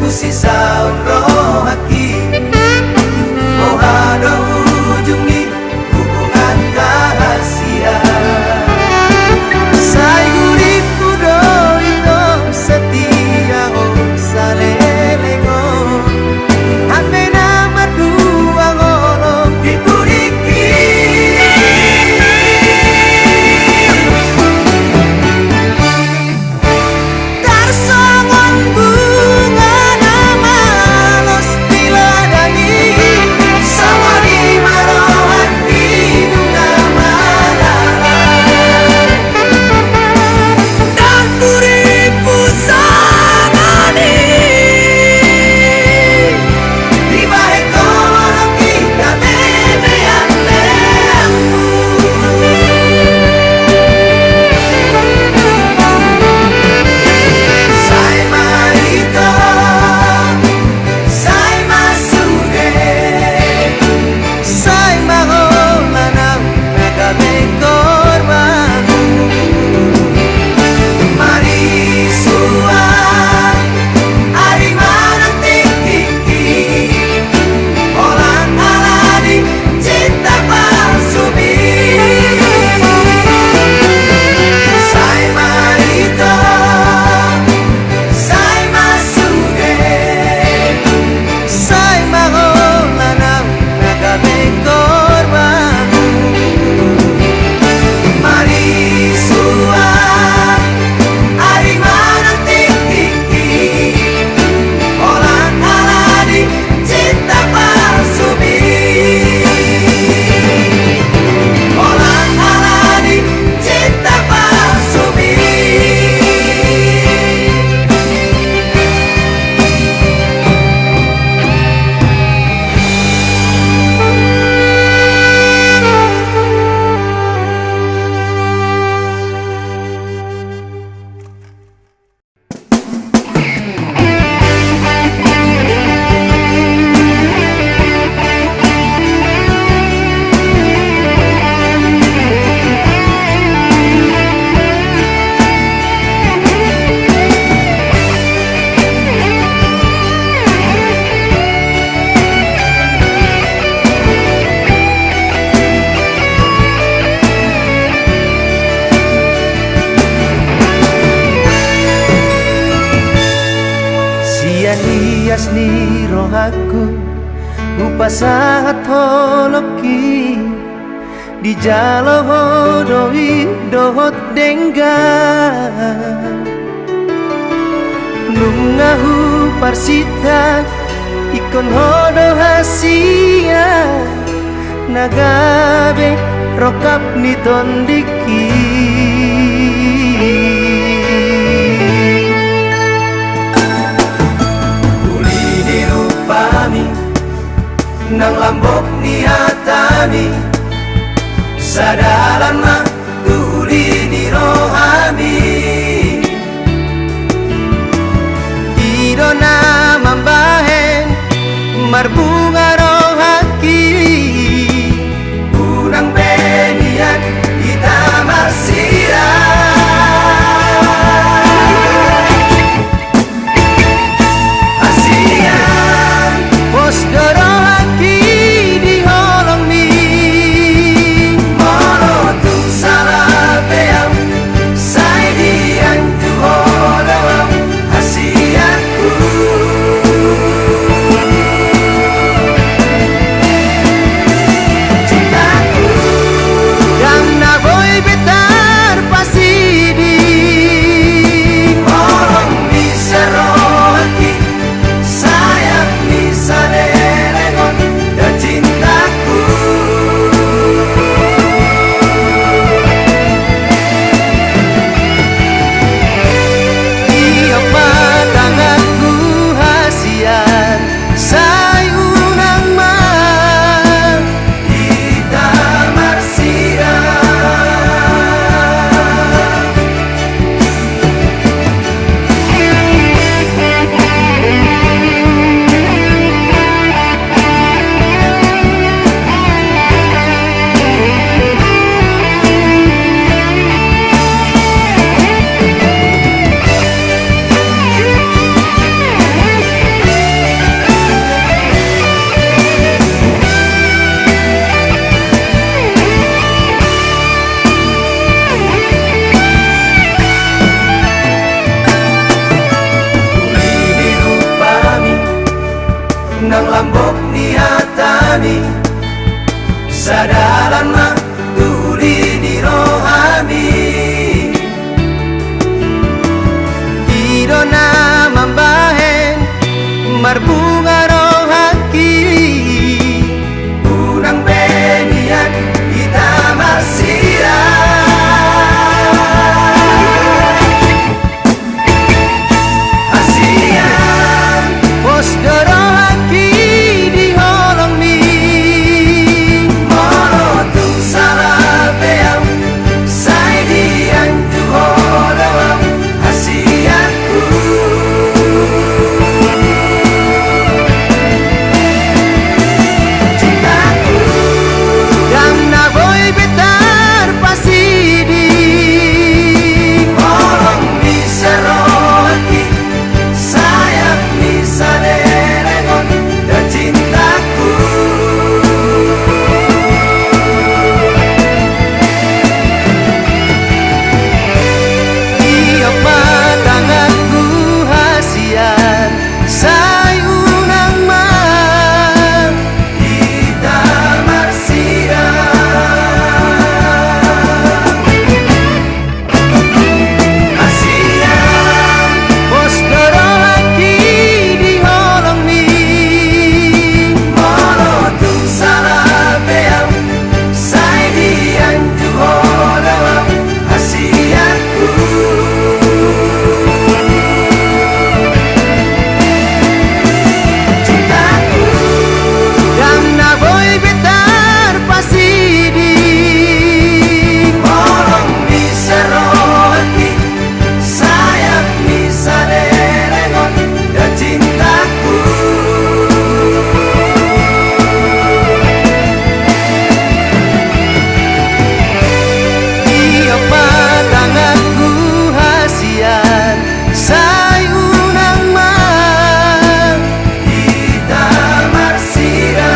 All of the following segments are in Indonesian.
sisa roh haki. Oh ada ujung nih hubungan rahasia. Sai uripku do itu setia oh salelengo. Ame nama dua ngolong dikuriki. Tarsongon bunga nama los diladani. Sama di marohan hidung nama lalai. Dan kuripu sangani di bawah kolong kita memeang lembu. Sai marito, sai masude, sai maholanang nagabing korbanmu. Mari suan, ari manang tiki-tiki, orang alani cinta palsu bi. Sai marito, sai masude, sai maholanang nagabing korbanmu. Mari suan, ari manang tiki-tiki, orang alani cinta palsu bi. Orang alani cinta palsu bi. Sian hias ni rohaku upasahat holoki di jalo hodoi dohot dengga nungahu parsita ikon hodo hasia nagabe rokap ni tondiki. Nang lambok ni hatami sadalan mah tuli ni rohami. Idona mambahen marbunga rohaki. Unang benian kita marsirah. Asian pos dorohaki di holong mi. Molotung salah beam sai diang tu holong. Asianku nang lambok niatani sadaran mah tuli ni rohani Idona mambahen marbunga rohaki unang benian kita marsira hasian pos rohaki di holong mi morotung salah beam sai dian juholawam hasianku cintaku yang na boy betar pasidi morong bisa rohaki sayang bisa derengon dan cintaku Iyok matanganku hasian sayunang man kita marsira hasian pos rohaki di holong mi morotung salah beam sai dian juholawam hasianku cintaku yang na boy betar pasidi morong bisa rohaki sayang bisa derengon dan cintaku Iyok matanganku hasian sayunang man kita marsira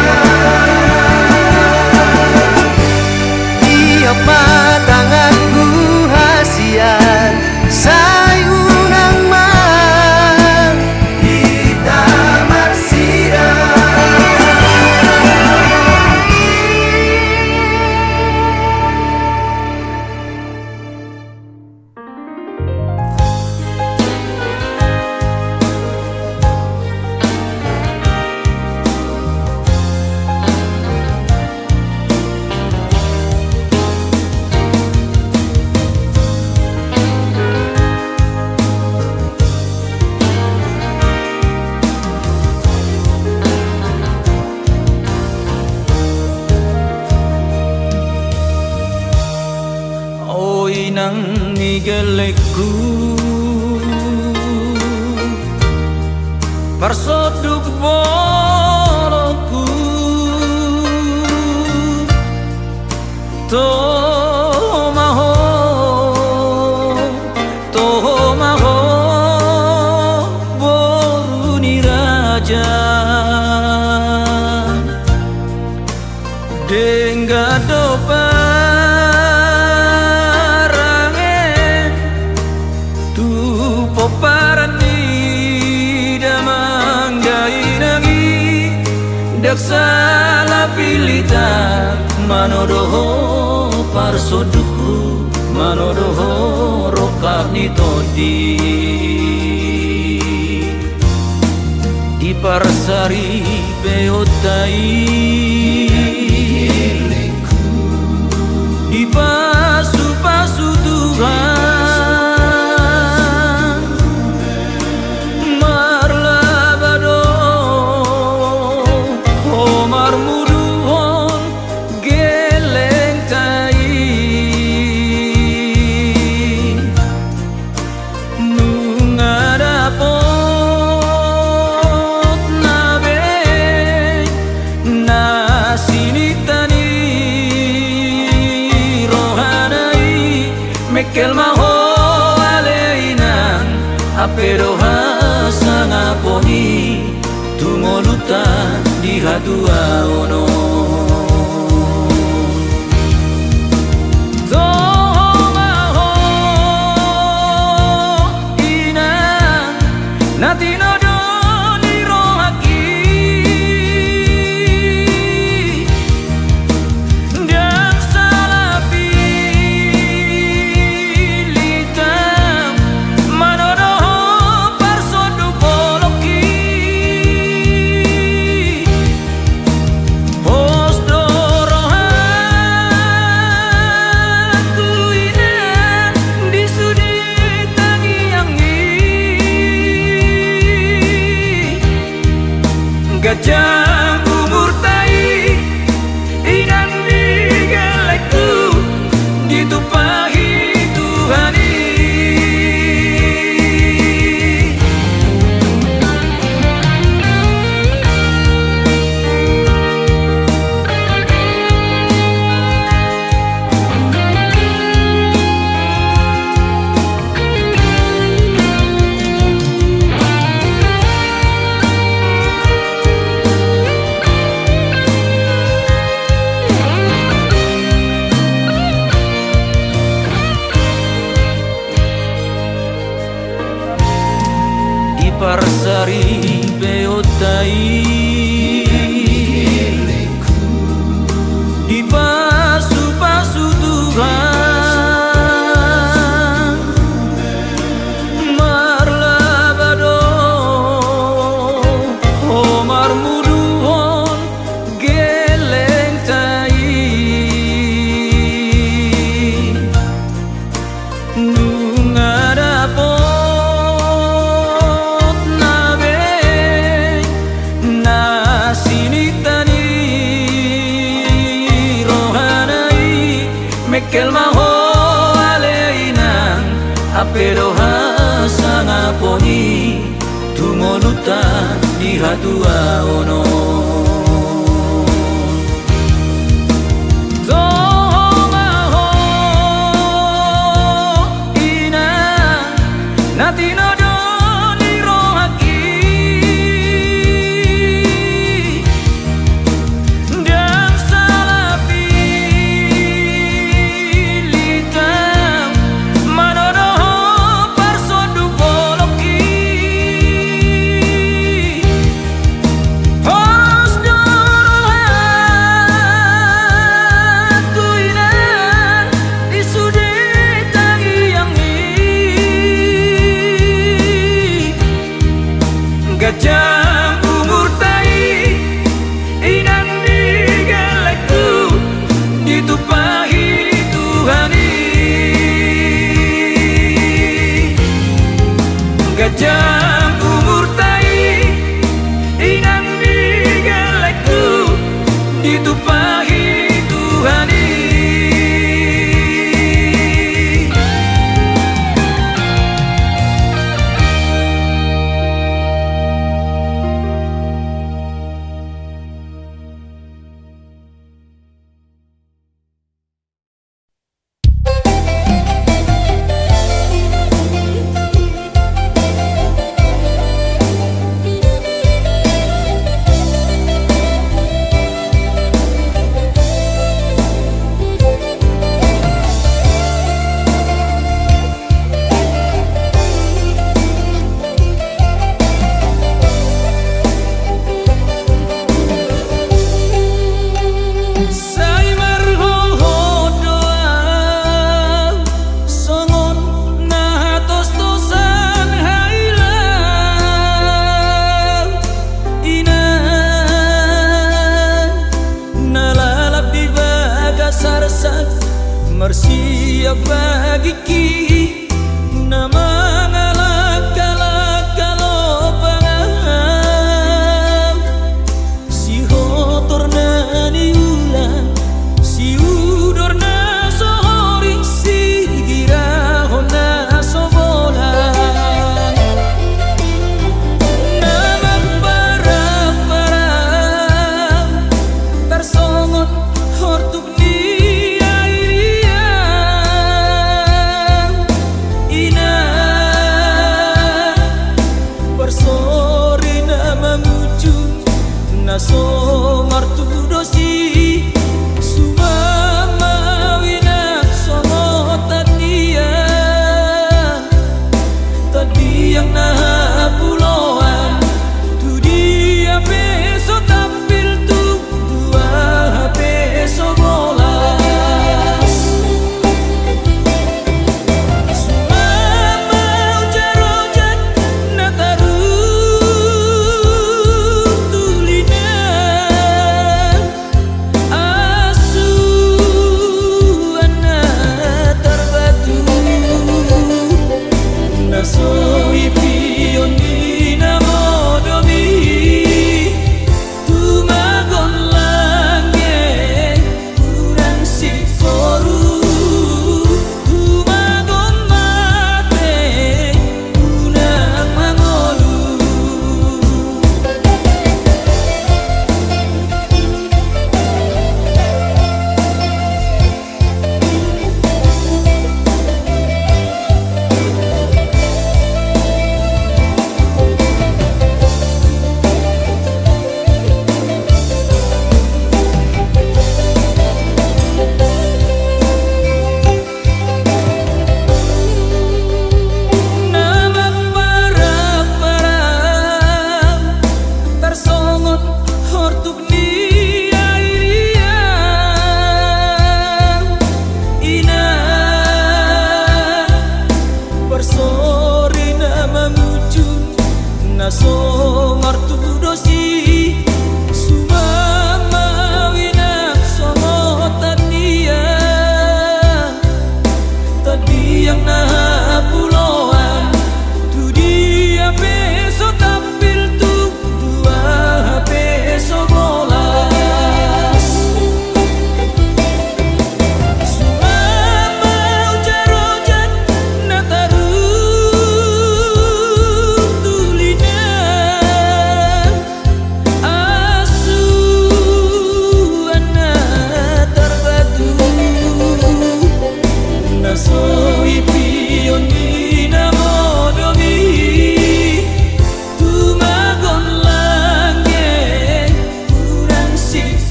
Iyok matanganku hasian sayunang man kita marsira Oi nang nigelekku Parsoduk boloku Tomaho Tomaho Boruni raja Denggado parange Tu poparani damang dainagi Daksala pilita manodoho parsoduku Manodoho rokak nitodi Di parsari beotai Di pasu-pasu Tuhan Marlabado Omar muduhon geleng tai Nungadapot nabe nasinitani Mekel maho aleinan aperoha sangaponi tungoluta di hadua ono Tomaho inan natino doni rohaki Gajah umur tai inan digelekku ditumpahi Tuhani. Parsari beotai di pasu-pasu Tuhan marlabado omar muduhon geleng tai nungadapo Mekel maho aleinan apero hasanga poni tumoluta di hatua ono Tomaho ina natino doni rohaki dan salapi Gajah umur tai inan digelekku ditumpahi Tuhani. Gajah umur tai inan digelekku ditumpahi Tuhani. Mersia bagi ki nama ngalak-galak kalau pangam si hotor nani ulang si udor na sohori si gira hona sobola nama barang-barang tersongot hortuk ni so martu dosi sumama wina sono tadi yang nah pulauan tu dia besok tampil tu dua besok bolas sumama ujar-ujar nataru tulina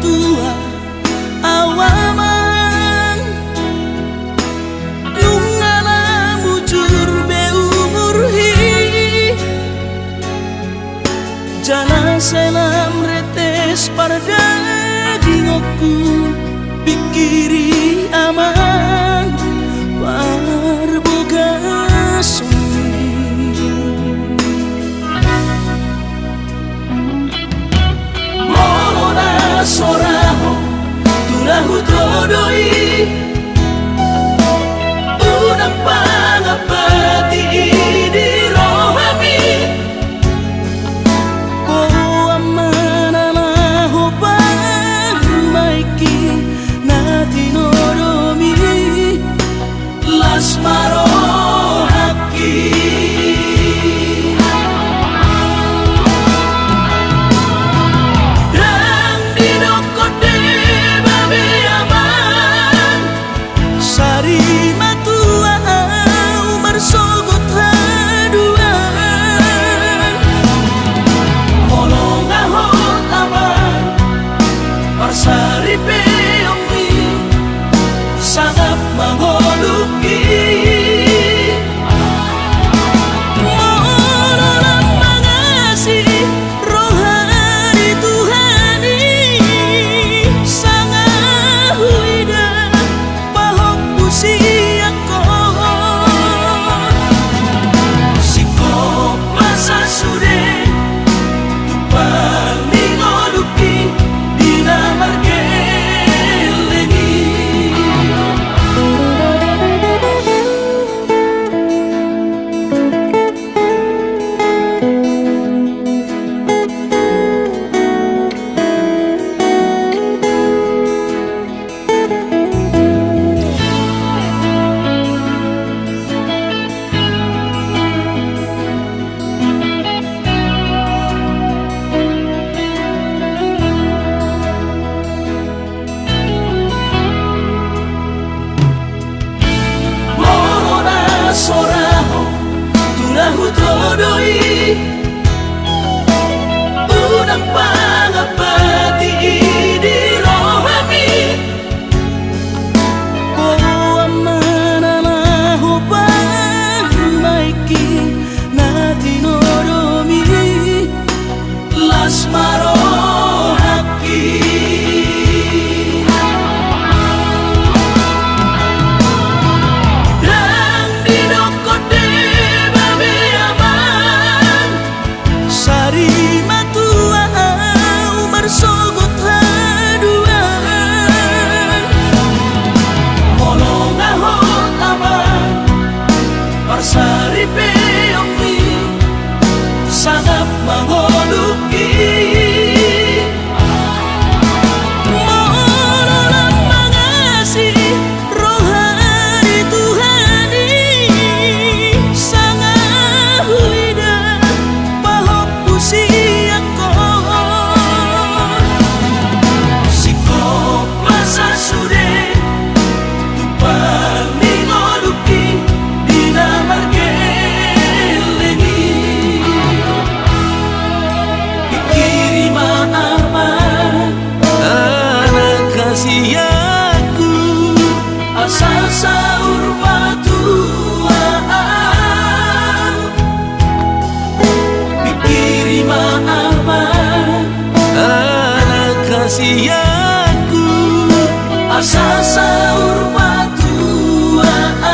tua awaman nungala mujur be umur hi jana selam retes pada dingokku pikiri aman parboga soraho tulahu todoi unang pangapati di rohami oh amana na ho pamaiki natino duniaku. Asa sahur patuaan.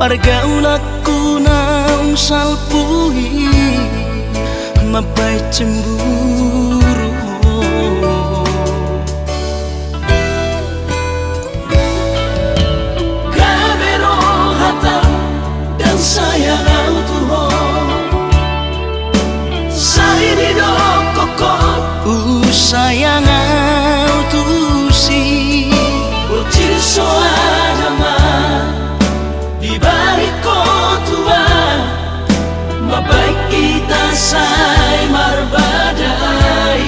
Pergaulaku naung salpui mapai cemburu. Kabero hata dan sayang autuho Saidi do koko sayang autusi Ucil soadama di balik kotua mabaik kita say marbadai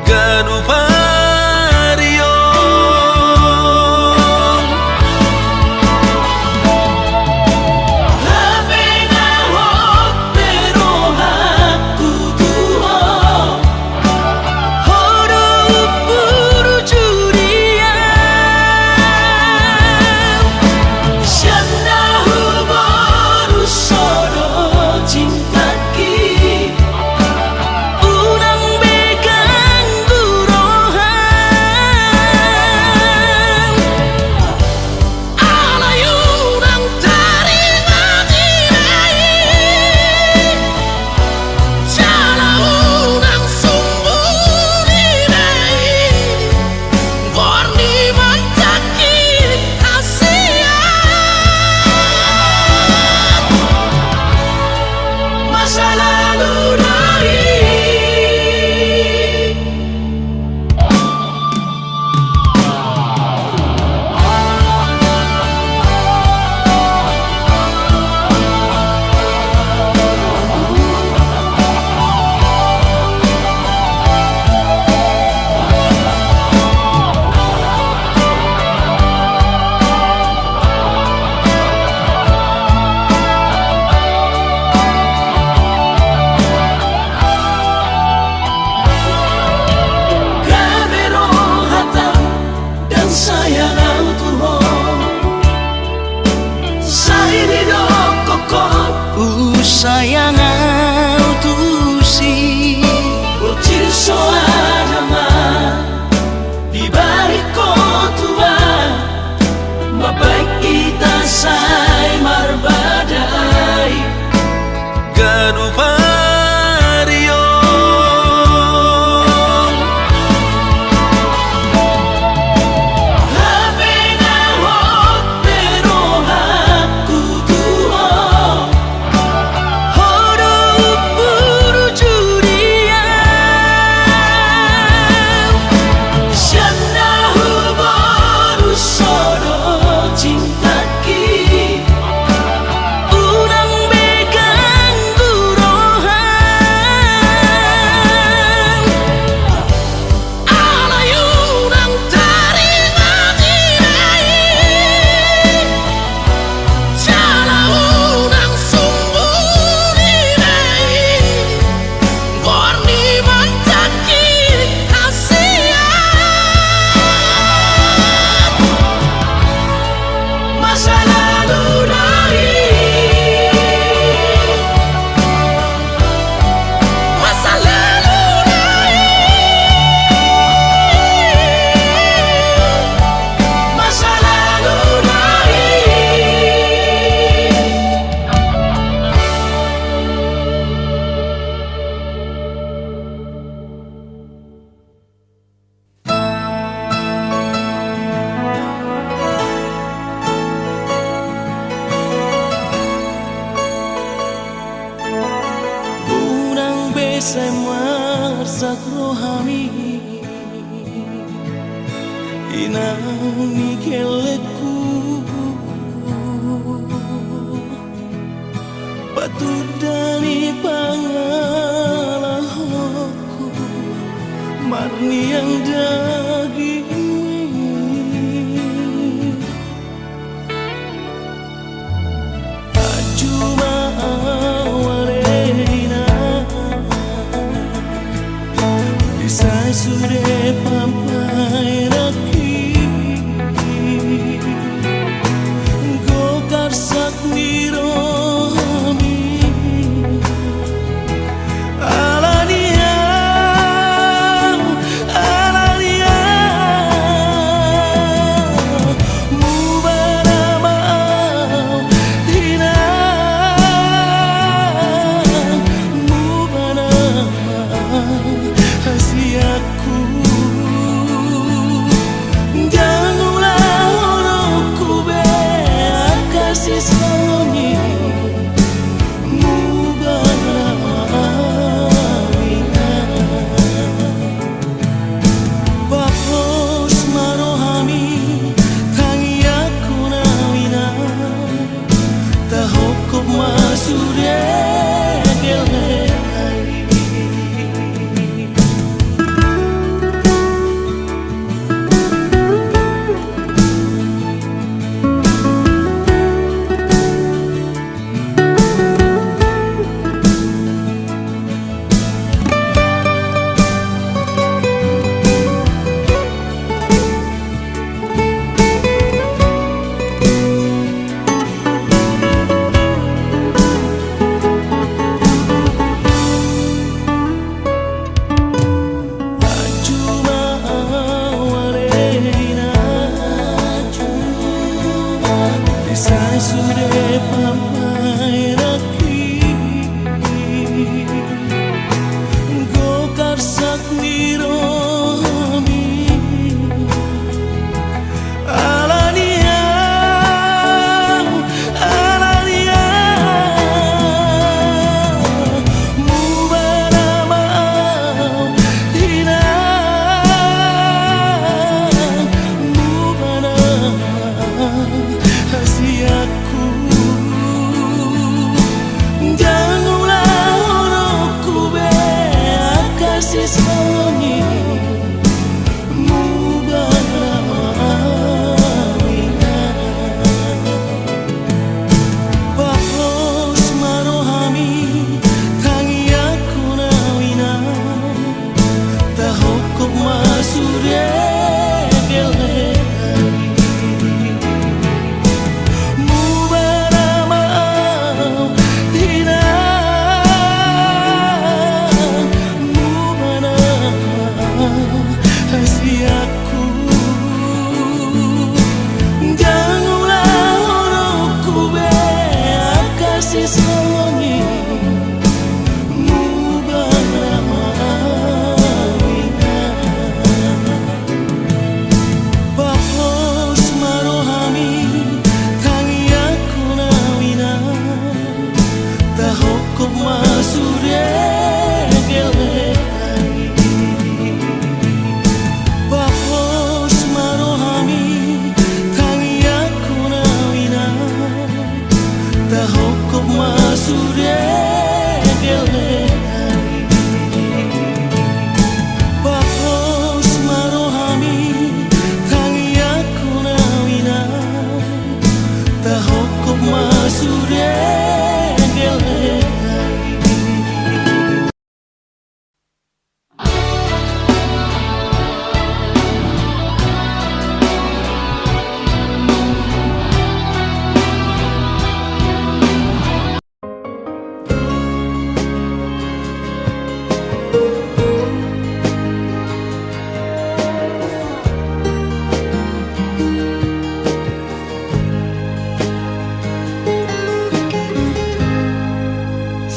ganupario labena hot pero haku tuho horo buru juria Sianda huboru sodo cintaki unang begang gurohan alayunang taringan dinai jalaunang sungguh dinai gorni mantaki asian masa lalu dari Kabero hata dan sayang autuho Saidi do koko sayang autusi Ucil soadama di balik kotua mabaik kita say marbadai ganupario labena hot pero haku tuho horo buru juria Sianda huboru sodo cintaki semar sak rohani inang mikeleku patudani pangalahku marni yang daging ajuma awarena disai sude pampai raki gokar sak niromi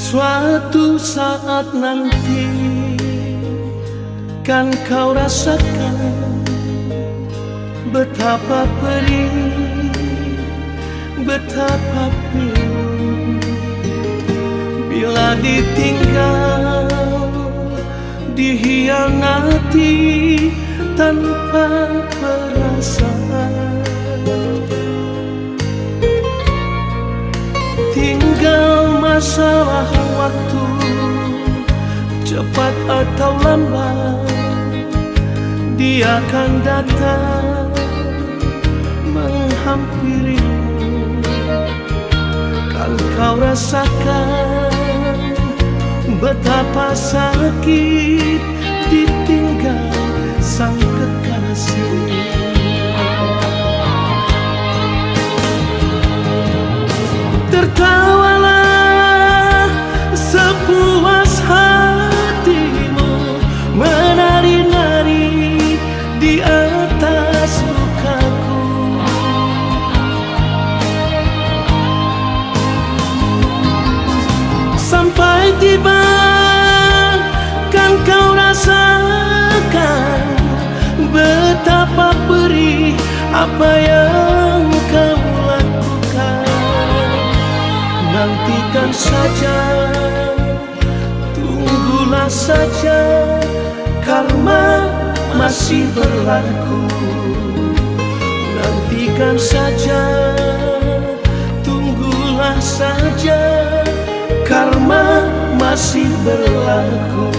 Suatu saat nanti kan kau rasakan betapa perih, betapa pilu bila ditinggal dihianati tanpa perasaan. Tinggal masalah waktu, cepat atau lambat dia akan datang menghampirimu. Kan kau rasakan betapa sakit ditinggal sang kekasih. Tertawalah sepuas hatimu, menari-nari di atas lukaku. Sampai tiba kan kau rasakan betapa perih apa yang kau lakukan. Nantikan saja, tunggulah saja, karma masih berlaku. Nantikan saja, tunggulah saja, karma masih berlaku.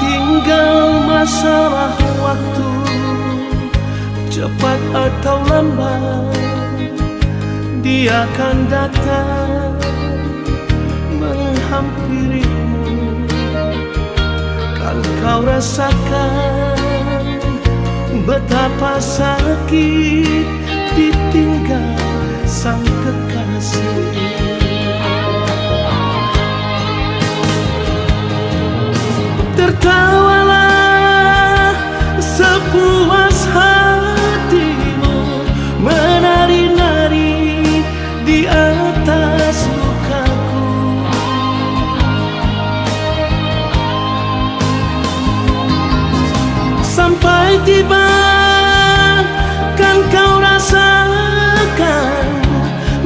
Tinggal masalah waktu, cepat atau lambat dia akan datang menghampirimu. Kan kau rasakan betapa sakit ditinggal sang kekasih. Tertawalah sepuas hatimu, menari-nari di atas lukaku. Sampai tiba kan kau rasakan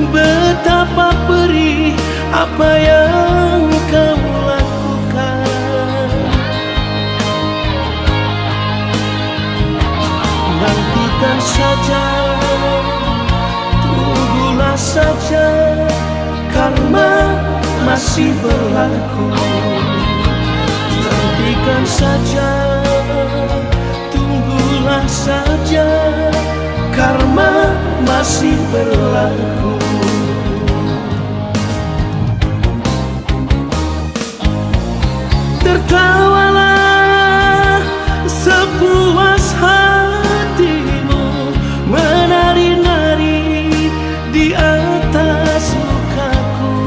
betapa perih apa yang kau lakukan. Nantikan saja, tunggulah saja, karma masih berlaku. Nantikan saja, tunggulah saja, karma masih berlaku. Tertawalah sepuas hatimu, menari-nari di atas lukaku.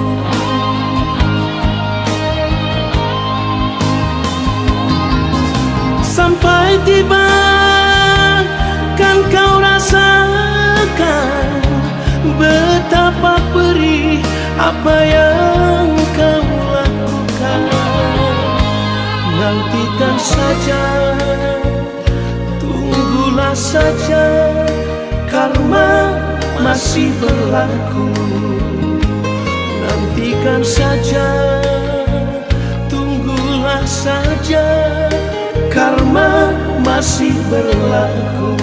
Sampai tiba kan kau rasakan betapa perih apa yang kau lakukan. Nantikan saja, tunggulah saja, karma masih berlaku. Nantikan saja, tunggulah saja, karma masih berlaku.